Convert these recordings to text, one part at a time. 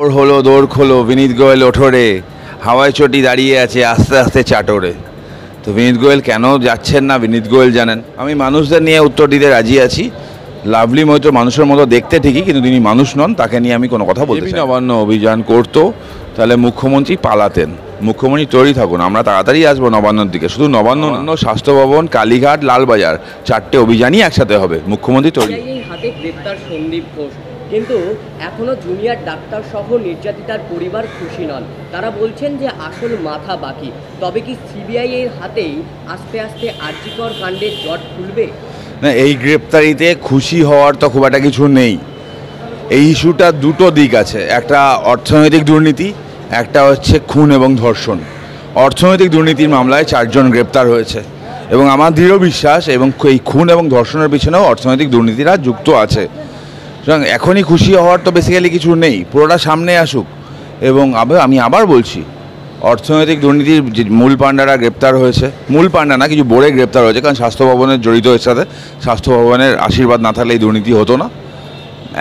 ওর হলো দৌড় খোলো, বিনীত গোয়েল ওঠরে, হাওয়ায় চটি দাঁড়িয়ে আছে আস্তে আস্তে চাটরে। তো বিনীত গোয়েল কেন যাচ্ছেন না বিনীত গোয়েল জানেন। আমি মানুষদের নিয়ে উত্তর দিতে রাজি আছি। লাভলি মৈত্র মানুষের মতো দেখতে ঠিকই, কিন্তু তিনি মানুষ নন, তাকে নিয়ে আমি কোনো কথা বলতে চাই না। নবান্ন অভিযান করতো তাহলে মুখ্যমন্ত্রী পালাতেন। মুখ্যমন্ত্রী তৈরি থাকুন, আমরা তাড়াতাড়ি আসবো নবান্নর দিকে। শুধু নবান্ন, স্বাস্থ্য ভবন, কালীঘাট, লালবাজার, 4টে অভিযানই একসাথে হবে। মুখ্যমন্ত্রী তৈরি। হাতে গ্রেপ্তার সন্দীপ ঘোষ, কিন্তু এখনো জুনিয়র ডাক্তার সহ নির্যাতিতার পরিবার খুশি নন। তারা বলছেন যে আসল মাথা বাকি। তবে কি সিবিআই এর হাতেই আস্তে আস্তে আরজিকর কাণ্ডের জট খুলবে? না, এই গ্রেপ্তারিতে খুশি হওয়ার তো খুব একটা কিছু নেই। এই ইস্যুটা দুটো দিক আছে, একটা অর্থনৈতিক দুর্নীতি, একটা হচ্ছে খুন এবং ধর্ষণ। অর্থনৈতিক দুর্নীতির মামলায় 4 জন গ্রেপ্তার হয়েছে এবং আমার দৃঢ় বিশ্বাস এবং এই খুন এবং ধর্ষণের পিছনেও অর্থনৈতিক দুর্নীতিরা যুক্ত আছে। সুতরাং এখনই খুশি হওয়ার তো বেসিক্যালি কিছু নেই, পুরোটা সামনে আসুক। এবং আমি আবার বলছি, অর্থনৈতিক দুর্নীতির যে মূল পাণ্ডারা গ্রেপ্তার হয়েছে, মূল পাণ্ডা না, কিছু বোর্ডে গ্রেপ্তার হয়েছে, কারণ স্বাস্থ্য ভবনের জড়িত এর সাথে। স্বাস্থ্য ভবনের আশীর্বাদ না থাকলে এই দুর্নীতি হতো না।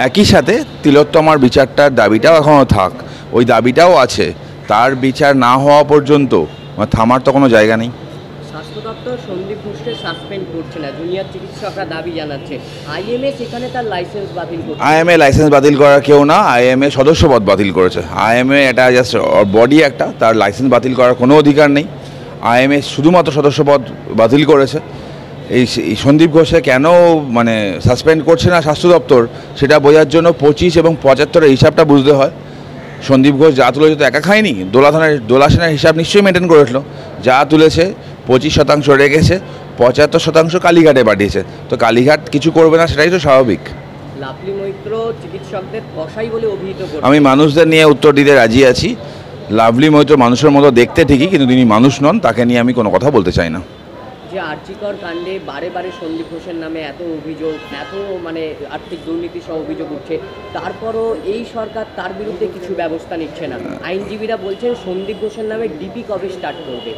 একই সাথে তিলোত্তমার বিচারটার দাবিটাও এখনও থাক, ওই দাবিটাও আছে। তার বিচার না হওয়া পর্যন্ত থামার তো কোনো জায়গা নেই। স্বাস্থ্য দপ্তর সন্দীপ ঘোষকে সাসপেন্ড করছে না, জুনিয়র চিকিৎসকরা দাবি জানাচ্ছে। আইএমএ সেখানে তার লাইসেন্স বাতিল করছে। আইএমএ লাইসেন্স বাতিল করার কেউ না, আইএমএ সদস্যপদ বাতিল করেছে। আইএমএ এটা জাস্ট বডি একটা, তার লাইসেন্স বাতিল করার কোনো অধিকার নেই। আইএমএ শুধুমাত্র সদস্যপদ বাতিল করেছে। এই সন্দীপ ঘোষে কেন সাসপেন্ড করছে না স্বাস্থ্য দপ্তর, সেটা বোঝার জন্য 25 এবং 75-এর হিসাবটা বুঝতে হয়। সন্দীপ ঘোষ যা তুলেছে তো একা খায়নি, দোলা সেনার হিসাব নিশ্চয়ই মেনটেন করেছিল। যা তুলেছে 25% রেখেছে, 75% কালীঘাটে পাঠিয়েছে। তো কালীঘাট কিছু করবে না, সেটাই তো স্বাভাবিক। লাভলি মৈত্র চিকিৎসকদের কসাই বলে অভিহিত করছে। আমি মানুষদের নিয়ে উত্তর দিতে রাজি আছি। লাভলি মৈত্র মানুষের মতো দেখতে ঠিকই, কিন্তু তিনি মানুষ নন, তাকে নিয়ে আমি কোনো কথা বলতে চাই না। যে আরজিকর কাণ্ডে বারে বারে সন্দীপ ঘোষের নামে এত অভিযোগ, এত আর্থিক দুর্নীতি সহ অভিযোগ উঠছে, তারপরও এই সরকার তার বিরুদ্ধে কিছু ব্যবস্থা নিচ্ছে না। আইনজীবীরা বলছেন সন্দীপ ঘোষের নামে ডিপি কবে স্টার্ট করবে?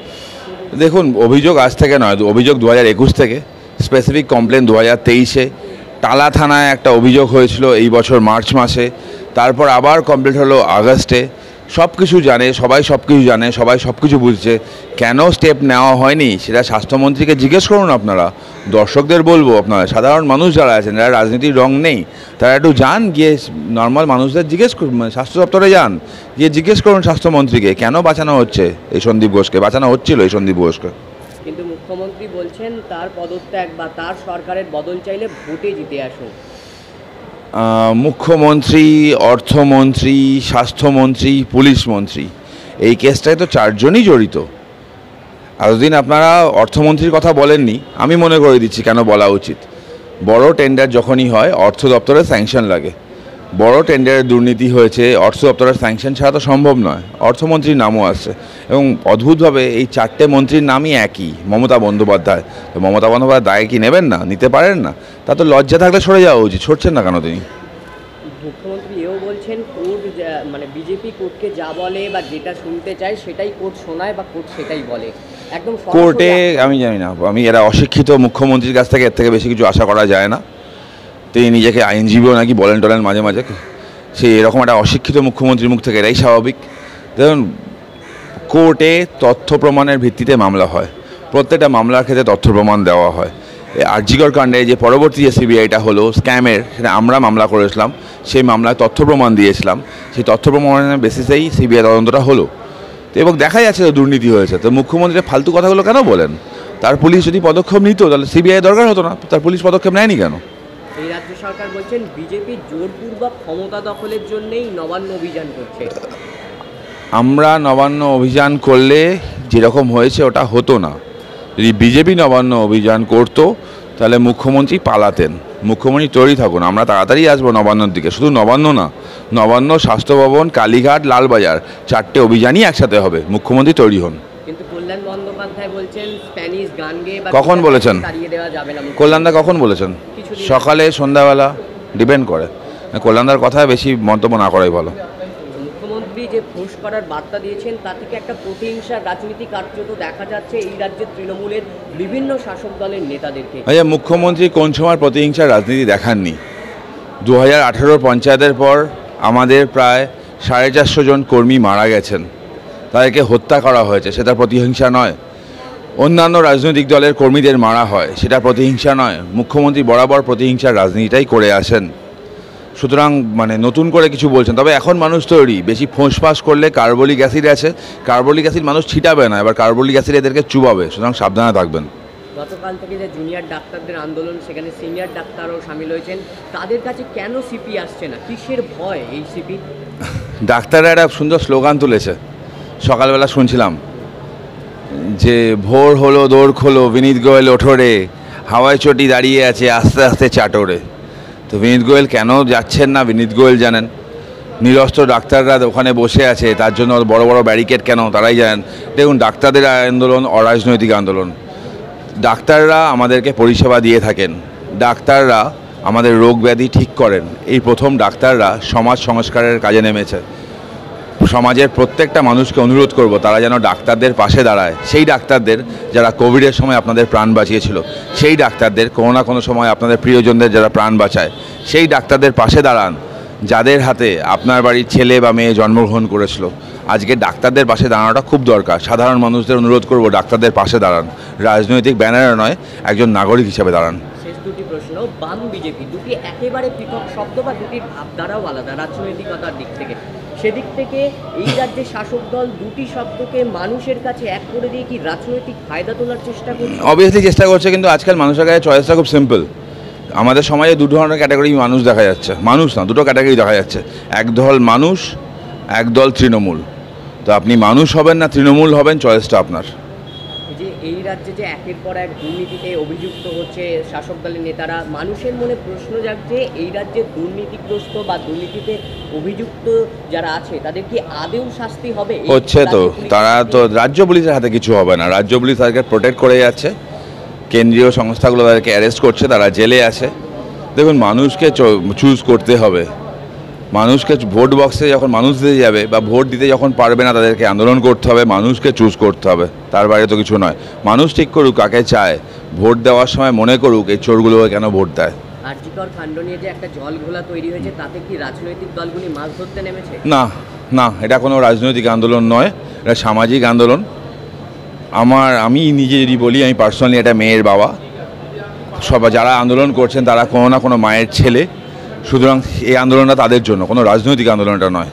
দেখুন, অভিযোগ আজ থেকে নয়, অভিযোগ 2021 থেকে। স্পেসিফিক কমপ্লেন 2023-এ টালা থানায় একটা অভিযোগ হয়েছিল এই বছর মার্চ মাসে। তারপর আবার কমপ্লিট হলো আগস্টে। সব কিছু জানে সবাই, সব কিছু জানে সবাই, সব কিছু বুঝছে। কেন স্টেপ নেওয়া হয়নি সেটা স্বাস্থ্যমন্ত্রীকে জিজ্ঞেস করুন আপনারা। দর্শকদের বলবো, আপনারা সাধারণ মানুষ যারা আছেন, যারা রাজনীতির রং নেই, তারা একটু যান, গিয়ে নর্মাল মানুষদের জিজ্ঞেস করুন, স্বাস্থ্য দপ্তরে যান, গিয়ে জিজ্ঞেস করুন স্বাস্থ্যমন্ত্রীকে কেন বাঁচানো হচ্ছে এই সন্দীপ ঘোষকে, বাঁচানো হচ্ছিল এই সন্দীপ ঘোষকে। কিন্তু মুখ্যমন্ত্রী বলছেন তার পদত্যাগ বা তার সরকারের বদল চাইলে ভোটে জিতে আসুন। মুখ্যমন্ত্রী, অর্থমন্ত্রী, স্বাস্থ্যমন্ত্রী, পুলিশ মন্ত্রী, এই কেসটায় তো 4 জনই জড়িত। এতদিন আপনারা অর্থমন্ত্রীর কথা বলেননি, আমি মনে করে দিচ্ছি কেন বলা উচিত। বড় টেন্ডার যখনই হয় অর্থ দপ্তরের স্যাংশন লাগে। বড় টেন্ডারের দুর্নীতি হয়েছে, অর্থ দপ্তরের স্যাংশন ছাড়া তো সম্ভব নয়। অর্থমন্ত্রীর নামও আসছে এবং অদ্ভুতভাবে এই 4টে মন্ত্রীর নামই একই, মমতা বন্দ্যোপাধ্যায়। তো মমতা বন্দ্যোপাধ্যায় দায় কি নেবেন না, নিতে পারেন না? তা তো লজ্জা থাকলে সরে যাওয়া উচিত, সরছেন না কেন তিনি? মুখ্যমন্ত্রী এও বলছেন কোর্ট বিজেপি কোর্টকে যা বলে বা যেটা শুনতে চায় সেটাই কোর্ট শোনায় বা কোর্ট সেটাই বলে। একদম কোর্টে আমি জানি না, এরা অশিক্ষিত মুখ্যমন্ত্রীর কাছ থেকে এর থেকে বেশি কিছু আশা করা যায় না। তিনি নিজেকে আইনজীবীও নাকি বলেন টলেন মাঝে মাঝে। সেই এরকম একটা অশিক্ষিত মুখ্যমন্ত্রীর মুখ থেকে এটাই স্বাভাবিক। দেখুন, কোর্টে তথ্য প্রমাণের ভিত্তিতে মামলা হয়, প্রত্যেকটা মামলার ক্ষেত্রে তথ্য প্রমাণ দেওয়া হয়। আরজিকর কাণ্ডে যে পরবর্তী যে সিবিআইটা হলো স্ক্যামের, সেটা আমরা মামলা করেছিলাম, সেই মামলায় তথ্য প্রমাণ দিয়েছিলাম। সেই তথ্য প্রমাণের বেসিসেই সিবিআই তদন্তটা হলো এবং দেখা যাচ্ছে দুর্নীতি হয়েছে। তো মুখ্যমন্ত্রী ফালতু কথাগুলো কেন বলেন? তার পুলিশ যদি পদক্ষেপ নিত তাহলে সিবিআই দরকার হতো না, তার পুলিশ পদক্ষেপ নেয়নি কেন? এই রাজ্য সরকার বলছেন বিজেপি জোরপূর্বক ক্ষমতা দখলের জন্যই নবান্ন অভিযান করছে। আমরা নবান্ন অভিযান করলে যেরকম হয়েছে ওটা হতো না। যদি বিজেপি নবান্ন অভিযান করতো তাহলে মুখ্যমন্ত্রী পালাতেন। মুখ্যমন্ত্রী তৈরি থাকুন, আমরা তাড়াতাড়ি আসবো নবান্নর দিকে। শুধু নবান্ন না, নবান্ন, স্বাস্থ্য ভবন, কালীঘাট, লালবাজার, 4টে অভিযানই একসাথে হবে। মুখ্যমন্ত্রী তৈরি হন। কিন্তু কল্যাণ বন্দ্যোপাধ্যায় বলছেন স্প্যানিশ গান গেয়ে কখন বলেছেন? তাড়িয়ে দেওয়া যাবে না। কল্যাণদা কখন বলেছেন? সকালে, সন্ধ্যাবেলা, ডিপেন্ড করে। কল্যাণদার কথায় বেশি মন্তব্য না করাই ভালো। মুখ্যমন্ত্রী যে ফোর্স করার বার্তা দিয়েছেন তা থেকে একটা প্রতিহিংসার রাজনীতি কার্যত দেখা যাচ্ছে এই রাজ্যের তৃণমূলের বিভিন্ন শাসক দলের নেতাদেরকে। মুখ্যমন্ত্রী কোন সময় প্রতিহিংসার রাজনীতি দেখাননি? 2018 পঞ্চায়েতের পর আমাদের প্রায় 450 জন কর্মী মারা গেছেন, তাদেরকে হত্যা করা হয়েছে, সেটা প্রতিহিংসা নয়? অন্যান্য রাজনৈতিক দলের কর্মীদের মারা হয়, সেটা প্রতিহিংসা নয়? মুখ্যমন্ত্রী বরাবর প্রতিহিংসার রাজনীতিটাই করে আসেন। সুতরাং মানে নতুন করে কিছু বলছেন, তবে এখন মানুষ তৈরি, বেশি ফোঁসফাঁস করলে কার্বলিক অ্যাসিড আছে, কার্বলিক অ্যাসিড মানুষ ছিটাবে না, এবার কার্বলিক অ্যাসিড এদেরকে চুবাবে, সুতরাং সাবধানে থাকবেন। গতকাল থেকে যে জুনিয়র ডাক্তারদের আন্দোলন, সেখানে সিনিয়র ডাক্তারও সামিল হয়েছেন, তাদের কাছে কেন সিপি আসছে না? কিসের ভয় এই সিপি? ডাক্তাররা একটা সুন্দর স্লোগান তুলেছে, সকালবেলা শুনছিলাম যে ভোর হলো দৌড় খোলো, বিনীত গোয়েল ওঠোরে, হাওয়ায় চটি দাঁড়িয়ে আছে আস্তে আস্তে চাটোরে। তো বিনীত গোয়েল কেন যাচ্ছেন না বিনীত গোয়েল জানেন, নিরস্ত্র ডাক্তাররা ওখানে বসে আছে, তার জন্য বড় বড় ব্যারিকেড কেন তারাই জানেন। দেখুন, ডাক্তারদের আন্দোলন অরাজনৈতিক আন্দোলন। ডাক্তাররা আমাদেরকে পরিষেবা দিয়ে থাকেন, ডাক্তাররা আমাদের রোগ ব্যাধি ঠিক করেন। এই প্রথম ডাক্তাররা সমাজ সংস্কারের কাজে নেমেছে। সমাজের প্রত্যেকটা মানুষকে অনুরোধ করব তারা যেন ডাক্তারদের পাশে দাঁড়ায়, সেই ডাক্তারদের যারা কোভিডের সময় আপনাদের প্রাণ বাঁচিয়েছিল, সেই ডাক্তারদের কোনো না কোনো সময় আপনাদের প্রিয়জনদের যারা প্রাণ বাঁচায়, সেই ডাক্তারদের পাশে দাঁড়ান যাদের হাতে আপনার বাড়ির ছেলে বা মেয়ে জন্মগ্রহণ করেছিল। আজকে ডাক্তারদের পাশে দাঁড়ানোটা খুব দরকার। সাধারণ মানুষদের অনুরোধ করব ডাক্তারদের পাশে দাঁড়ান, রাজনৈতিক ব্যানারে নয়, একজন নাগরিক হিসেবে দাঁড়ান। শেষ দুটি প্রশ্ন, বাম বিজেপি দুটি একেবারে পৃথক শব্দ বা দুটির ভাবধারাও আলাদা রাজনৈতিকতার দিক থেকে, সেদিক থেকে এই রাজ্যের শাসক দল দুটি শব্দকে মানুষের কাছে এক করে দিয়ে কি রাজনৈতিক ফায়দা তোলার চেষ্টা করছে? অবভিয়াসলি চেষ্টা করছে, কিন্তু আজকাল মানুষের কাছে চয়েসটা খুব সিম্পল। আমাদের সমাজে দু ধরনের ক্যাটাগরি মানুষ দেখা যাচ্ছে, মানুষ না, দুটো ক্যাটাগরি দেখা যাচ্ছে। একদল মানুষ, একদল তৃণমূল। তো আপনি মানুষ হবেন না তৃণমূল হবেন, চয়েসটা আপনার। যে এই রাজ্যে যে একের পর এক দুর্নীতিতে অভিযুক্ত হচ্ছে শাসক দলের নেতারা, মানুষের মনে প্রশ্ন জাগছে এই রাজ্যে দুর্নীতিগ্রস্ত বা দুর্নীতিতে অভিযুক্ত যারা আছে তাদের কি আদেও শাস্তি হবে? হচ্ছে তো, তারা তো রাজ্য পুলিশের হাতে কিছু হবে না, রাজ্য পুলিশ তাদেরকে প্রোটেক্ট করে যাচ্ছে, কেন্দ্রীয় সংস্থাগুলো তাদেরকে অ্যারেস্ট করছে, তারা জেলে আছে। দেখুন, মানুষকে চুজ করতে হবে, মানুষকে ভোট বক্সে যখন মানুষ দিতে যাবে বা ভোট দিতে যখন পারবে না তাদেরকে আন্দোলন করতে হবে, মানুষকে চুজ করতে হবে, তার বাইরে তো কিছু নয়। মানুষ ঠিক করুক কাকে চায়, ভোট দেওয়ার সময় মনে করুক এই চোরগুলোকে কেন ভোট দেয়। আরজিকর কাণ্ড নিয়ে যে একটা জলঘোলা তৈরি হয়েছে, তাতে কি রাজনৈতিক দলগুলি মাছ ধরতে নেমেছে? না না, এটা কোনো রাজনৈতিক আন্দোলন নয়, এটা সামাজিক আন্দোলন। আমি নিজে যদি বলি, আমি পার্সোনালি একটা মেয়ের বাবা, সবাই যারা আন্দোলন করছেন তারা কোনো না কোনো মায়ের ছেলে, সুতরাং এই আন্দোলনটা তাদের জন্য, কোনো রাজনৈতিক আন্দোলনটা নয়।